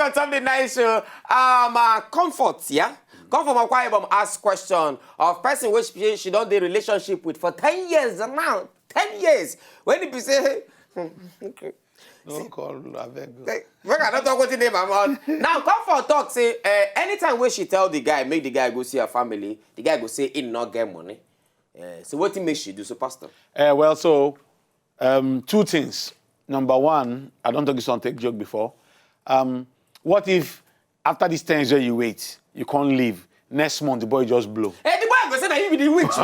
back on something nice. Comfort, yeah? Comfort, my quiet ask question of person which she don't do relationship with for 10 years now. 10 years. When you say, okay. No call, We're not talking to name now, Comfort talk, say, anytime when she tell the guy, make the guy go see her family, the guy go say, in not get money. So what makes she do so, Pastor? Well, so, two things. Number one, I don't think it's on take joke before. What if after this 10 years you wait, you can't leave, next month the boy just blow? Hey, the boy go say that you be the witch.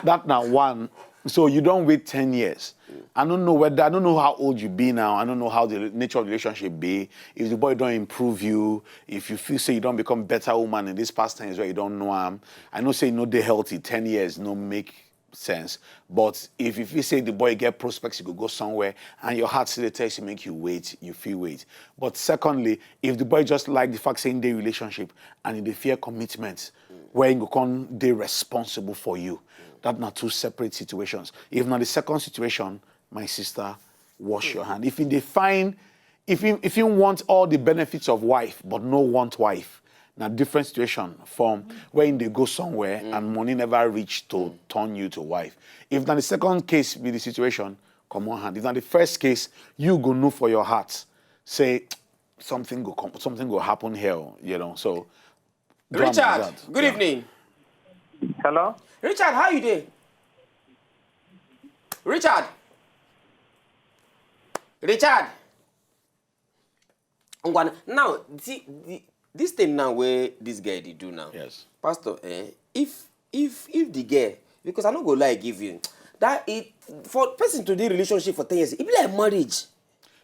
That now one. So you don't wait 10 years. I don't know how old you be now. I don't know how the nature of the relationship be. If the boy don't improve you, if you feel say you don't become better woman in this past 10 years where you don't know him. I know say no they healthy, 10 years no make sense. But if you say the boy get prospects, you could go somewhere and your heart still tells you make you wait, you feel wait. But secondly, if the boy just like the fact saying their relationship and they fear commitment, where you can they responsible for you. That's not two separate situations. If not the second situation, my sister, wash your hand. If you want all the benefits of wife, but no want wife, now different situation from when they go somewhere and money never reach to turn you to wife. If not the second case be the situation, come on hand. If not the first case, you go know for your heart, say something go happen here, you know. So Richard, good evening. Hello? Richard, how you doing? Richard. Now, this thing now where this guy they do now. Yes. Pastor, if the girl, because I don't go lie give you that it for person to do relationship for 10 years, it be like marriage.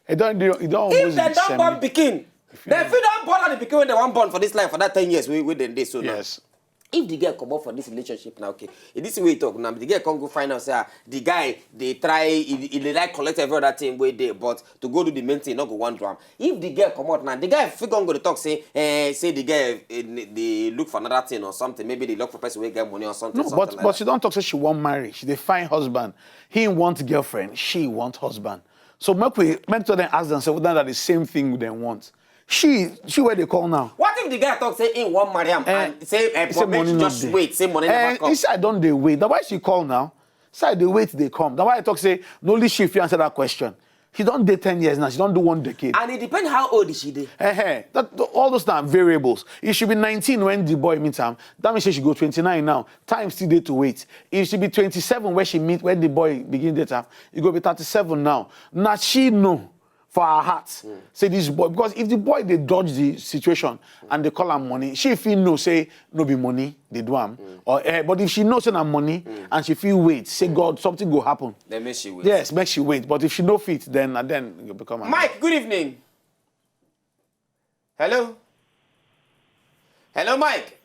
It don't If they don't born pikin, they feel don't born the pikin when they want born for this life for that 10 years we then they so yes. Now. If the girl come up for this relationship now, okay, in this way you talk now, the girl can't go find out say the guy they try they like collect every other thing where they but to go do the main thing, not go one drum. If the girl come out now, the guy figure go to talk say the girl they look for another thing or something, maybe they look for person who get money or something. No, something but she don't talk say she want marry. She they find husband. He want girlfriend. She want husband. So make to them ask themselves whether that the same thing they want. She where they call now. What if the guy talk say in one Mariam and say money just wait, say money never come? He said don't they wait. That's why she call now. Say they wait, they come. That's why I talk say no only she answer that question. She don't date 10 years now. She don't do 1 decade. And it depends how old is she dey. All those are variables. If she be 19 when the boy meets him, that means she go 29 now. Time still there to wait. If she be 27 when she meet when the boy begin date her, you go be 37 now. Now she know. For her heart, say this boy, because if the boy they dodge the situation and they call her money, she feel no say no be money they do am, or but if she knows say na money and she feel wait, say God something go happen. Then make she wait. Yes, make she wait. But if she no fit, then you become. Mike, good evening. Hello. Hello, Mike.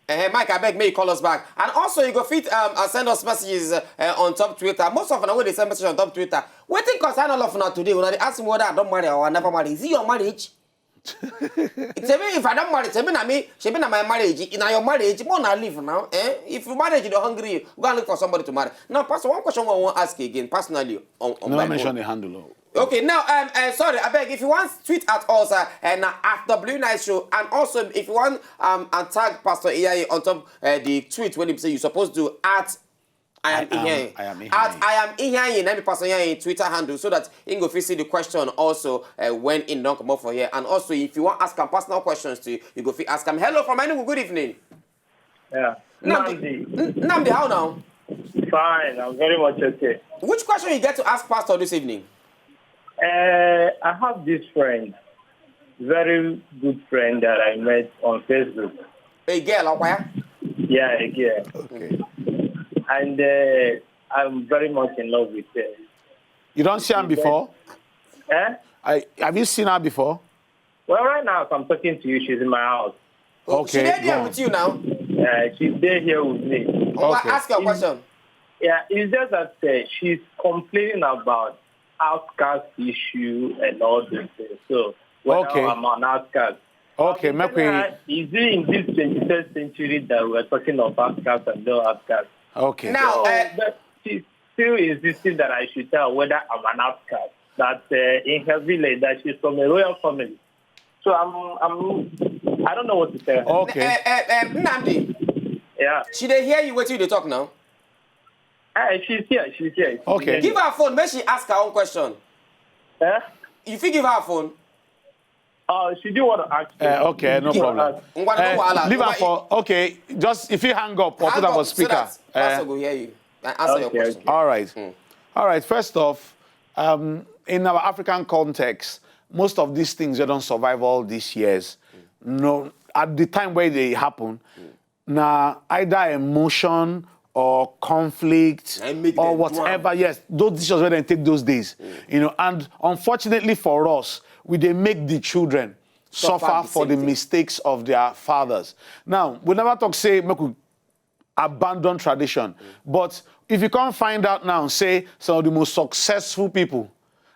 Mike, I beg, may you call us back. And also, you go fit send us messages on top Twitter. Most of them, when they send messages on top Twitter, what think concern all of now today? When they ask me whether I don't marry or I never marry, is it your marriage? It's a if I don't marry, it's a me, she been my marriage. In your marriage, you wanna live now. If you marriage, you're hungry, go and look for somebody to marry. Now, Pastor, one question I want to ask you again, personally. No mention the handle. Okay, now, sorry, I beg, if you want tweet at us at W Nice Show, and also if you want and tag Pastor Iheanyi on top the tweet when he say you're supposed to at I am Iheanyi. At I am Iheanyi, and Pastor Iheanyi Twitter handle, so that you can see the question also when in don't come up for here. And also, if you want to ask him personal questions to you go ask him. Hello from anyone, good evening. Yeah. Namdi, how now? Fine, I'm very much okay. Which question you get to ask Pastor this evening? I have this friend, very good friend that I met on Facebook. A girl, or where? Yeah, a girl. Okay. And I'm very much in love with her. You don't see her before? Have you seen her before? Well, right now, as I'm talking to you, she's in my house. Okay. She's there with you now? She's there here with me. Okay. Ask your question. Yeah, it's just that she's complaining about outcast issue and all these things. So, I'm on outcast. Okay, is it in this 21st century that we're talking of outcast and no outcast? Okay. Now, but she's still insisting that I should tell whether I'm an outcast. that in her village that she's from a royal family. So I don't know what to tell her. Okay. Nnamdi, Yeah. she dey hear you waiting you dey talk now? She's here. Okay. Give her a phone, make she ask her own question. Eh? If you give her a phone, She didn't want to ask me. Okay, no problem. Leave her for, okay, just if you hang up or put her for speaker. So that Pastor will hear you and answer your question. Okay. All right. All right. First off, in our African context, most of these things they don't survive all these years. No, at the time where they happen, now either emotion or conflict or whatever. Yes, those decisions where they take those days. You know, and unfortunately for us, we they make the children suffer for the mistakes of their fathers. Now, we never talk say make we abandon tradition, but if you can't find out now, say some of the most successful people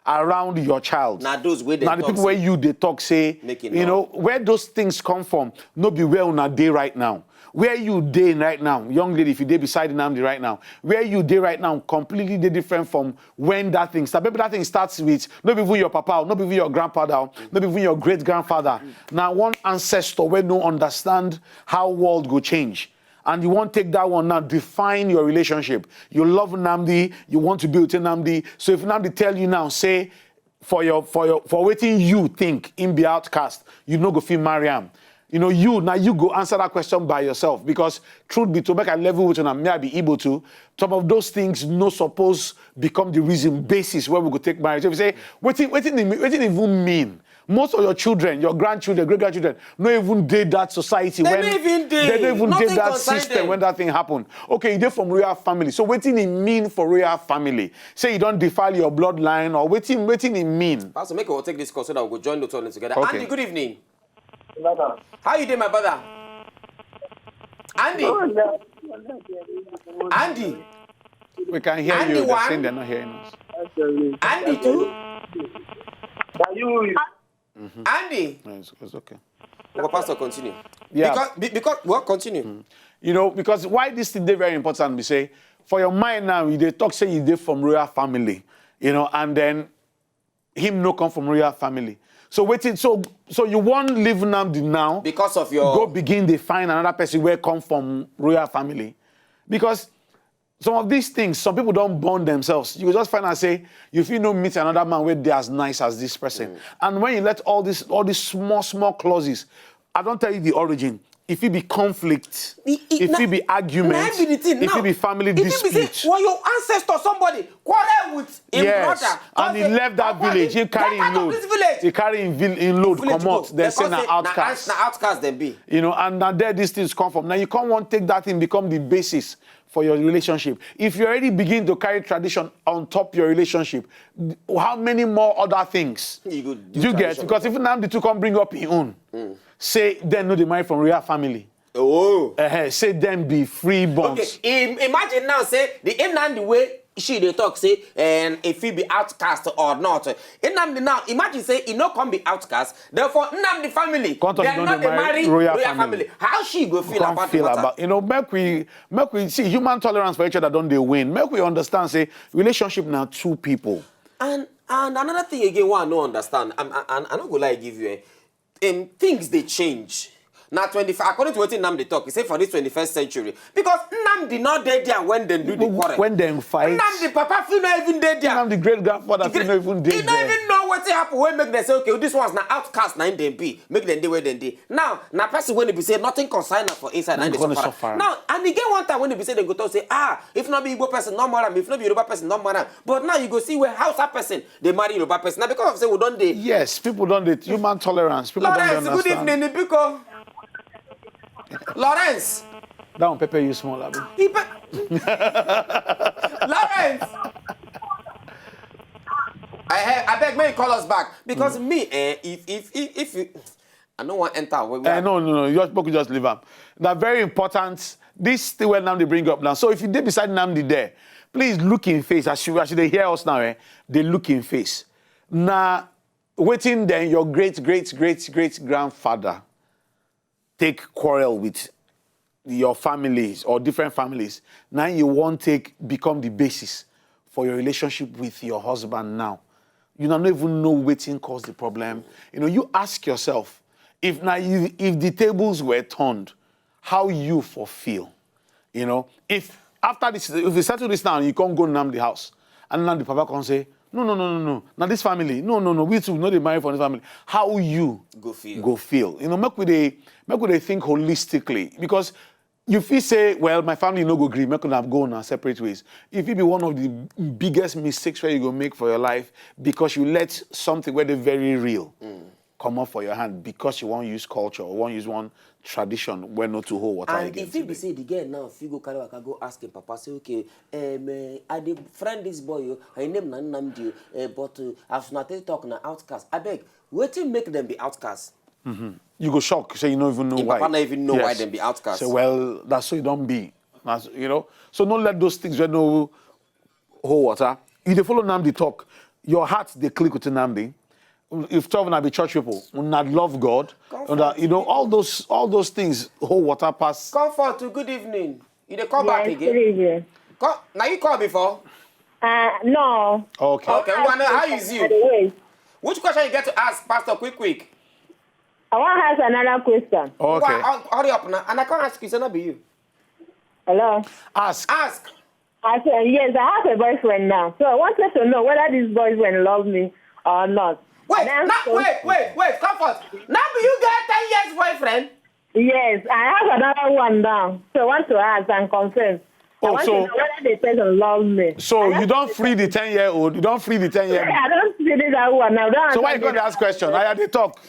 around your child. Now those way they now the people where you they talk say, you know, where those things come from, no be where on a day right now. Where you day right now, young lady, if you day beside Nnamdi right now, where you day right now, completely different from when that thing starts. Maybe that thing starts with, not even your papa, not even your grandfather, not even your great-grandfather. Now one ancestor where no understand how world go change. And you want to take that one now, define your relationship. You love Nnamdi, you want to be with Nnamdi. So if Nnamdi tell you now, say, for waiting you think in be outcast, you no go feel Mariam. You know, you go answer that question by yourself, because truth be to make a level with you, may I be able to, some of those things no suppose become the reason basis where we go take marriage. If you say, what even mean? Most of your children, your grandchildren, great-grandchildren, not even did that society They when don't even they don't even Nothing did that concern system them. when that thing happened. Okay, you're from royal family. So what it mean for royal family? Say you don't defile your bloodline, or what it mean? Pastor, make we'll take this call so that we'll go join the two together. Okay. Andy, good evening. Brother. How you doing, my brother? Andy. Andy. We can hear Andy you. They're one. saying they're not hearing us. Andy two. Andy. No, it's okay. Well, Pastor, continue. Yeah. Because well, continue. You know, because why this thing is very important, we say, for your mind now, they talk say you did from royal family, you know, and then him no come from royal family. So waiting, so you want live Nnamdi now Because of your go begin to find another person where come from royal family. Because some of these things, some people don't bond themselves. You just find out say, you feel no meet another man where they're as nice as this person. And when you let all these small clauses, I don't tell you the origin. If it be conflict, if it be argument, if it be family dispute. Well, your ancestor, somebody quarrel with his brother. And he left that village, he carry in load. He carry in load, come out, then say na outcast. Na outcast they be. You know, and now there these things come from. Now you can't want to take that thing become the basis for your relationship. If you already begin to carry tradition on top your relationship, how many more other things You get? Because if now the two come bring up your own, say then no they marry from royal family. Oh. Say them be free bonds. Okay. Imagine now say the Nnamdi way she they talk say and if he be outcast or not. Nnamdi now imagine say he no come be outcast. Therefore Nnamdi family they not marry royal family. How she go feel about it? You know, make we see human tolerance for each other. Don't they win? Make we understand say relationship now two people. And another thing again, one I no understand. I'm not gonna lie give you. Things they change. Now, according to what Nnamdi talk, he say for this 21st century. Because Nnamdi not dead there when they do the quarrel. When they fight. Nnamdi papa feel not even dead there. Nnamdi great-grandfather feel not even dead there. He don't even know what happen when make them say, okay, this one's now outcast, now in them be. Make them do where they dey. Now person when they be say nothing concern for inside, and they suffer. Now, and again one time when they be say, they go to say, if not be Igbo person, no matter. If not be Yoruba person, no matter. But now you go see where Hausa person, they marry Yoruba person. Now because of say we don't dey. Yes, people don't dey. Human tolerance. People don't understand. Lawrence, good evening, Ibiko. Lawrence. That one pepper you small, Abi. Lawrence. I beg, may you call us back because me, if you, I don't want to enter. No. You just leave them. That's very important. This thing where Nnamdi bring up now. So if you did beside Nnamdi there, please look in face. As they hear us now, they look in face. Now, waiting then your great grandfather take quarrel with your families or different families. Now you want to become the basis for your relationship with your husband now. you don't even know waiting cause the problem. You know, you ask yourself, if the tables were turned, how you feel? You know, if after this, if we settle this now, you can't go name the house, and now the papa can say, no. Now this family, no, we two not married for this family. How you go feel? You know, make we they think holistically, because if you say, well, my family no go agree, make we have go on our separate ways. If it be one of the biggest mistakes where you go make for your life because you let something where they're very real come up for your hand because you want to use culture or want to use one tradition where not to hold water and against if you say the girl now, if you go carry waka, go ask him, papa, say, okay, I did friend this boy, I name Namdi, but I've not talk na outcast. I beg, wait till make them be outcasts. You go shock, say you don't even know why. Papa don't even know why them be outcasts. Say, well, that's so you don't be. You know? So don't let those things where no hold water. If they follow Namdi talk, your heart they click with Namdi. If 12 and be church people, not love God, you know, all those things hold water pass. Comfort to good evening. You dey call back again? Good evening. Now you called before? No. Okay. Okay, how is you? Which question you get to ask, Pastor, quick? I want to ask another question. Okay. Hurry up now. And I can't ask you, so not be you. Hello? Ask. I said, yes, I have a boyfriend now. So I wanted to know whether this boyfriend loves me or not. Wait, Comfort. Now you got 10 years boyfriend? Yes, I have another one now. So I want to ask and confirm. I want to know whether the person loves me. So you don't free the 10-year-old? You don't free the 10-year-old? I don't see this one now. So why you got to ask question? I had to talk.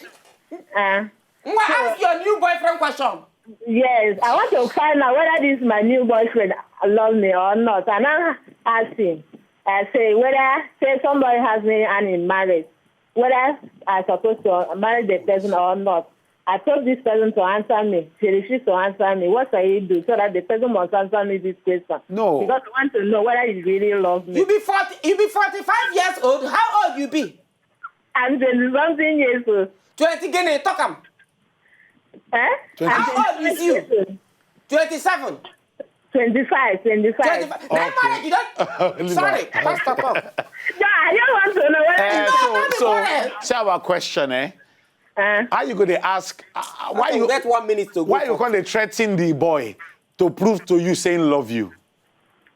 Ask your new boyfriend question. Yes, I want to find out whether this my new boyfriend loves me or not. And I'm asking, I say whether somebody has me and in marriage, whether I'm supposed to marry the person or not. I told this person to answer me. She refused to answer me. What shall he do so that the person must answer me this question? No. Because I want to know whether he really loves me. You be 45 years old. How old you be? I'm 20-something years old. 20 Guinea, talk him. How old is you? 27. 25. That marriage, you don't... Sorry, Pastor, talk. No, I don't want to know whether... So our question, how you going to ask... why you get 1 minute to go? Why you going to threaten the boy to prove to you saying love you?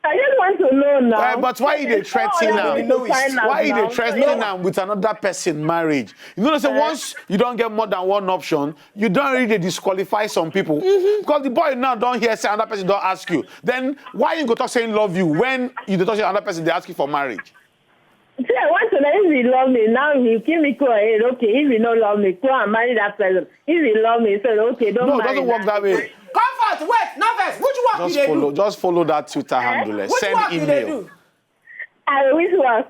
I just want to know now. But why are they threatening now? Why are they threatening now with another person marriage? You know, say once you don't get more than one option, you don't really disqualify some people. Because the boy now don't hear say another person don't ask you. Then why you go talk saying love you when you don't talk say another person they ask you for marriage? See, I want to know if he love me. Now he give me go ahead. Okay, if he don't love me, go and marry that person. If he love me, say okay, don't marry. No, it doesn't work that way. Comfort, wait, novice. Which one do they do? Just follow that Twitter handle. Send email. Which work?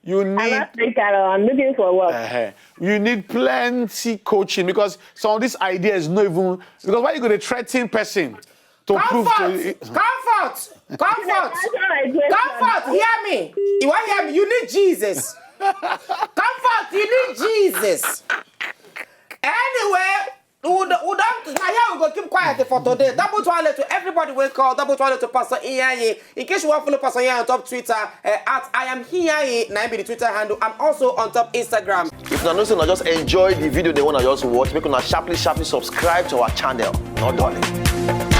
You need. I'm looking for work. You need plenty coaching because some of these ideas not even because why you going to threaten person to prove to Comfort, hear me. You want to hear me? You need Jesus. Comfort, you need Jesus. Anyway, we go keep quiet for today. Double toilet to everybody we call. Double toilet to Pastor Iheanyi. In case you want to follow Pastor Iheanyi on top Twitter, at I am Iheanyi, na be the Twitter handle, and also on top Instagram. If you don't just enjoy the video they want to just watch, make sure sharply subscribe to our channel. Not darling.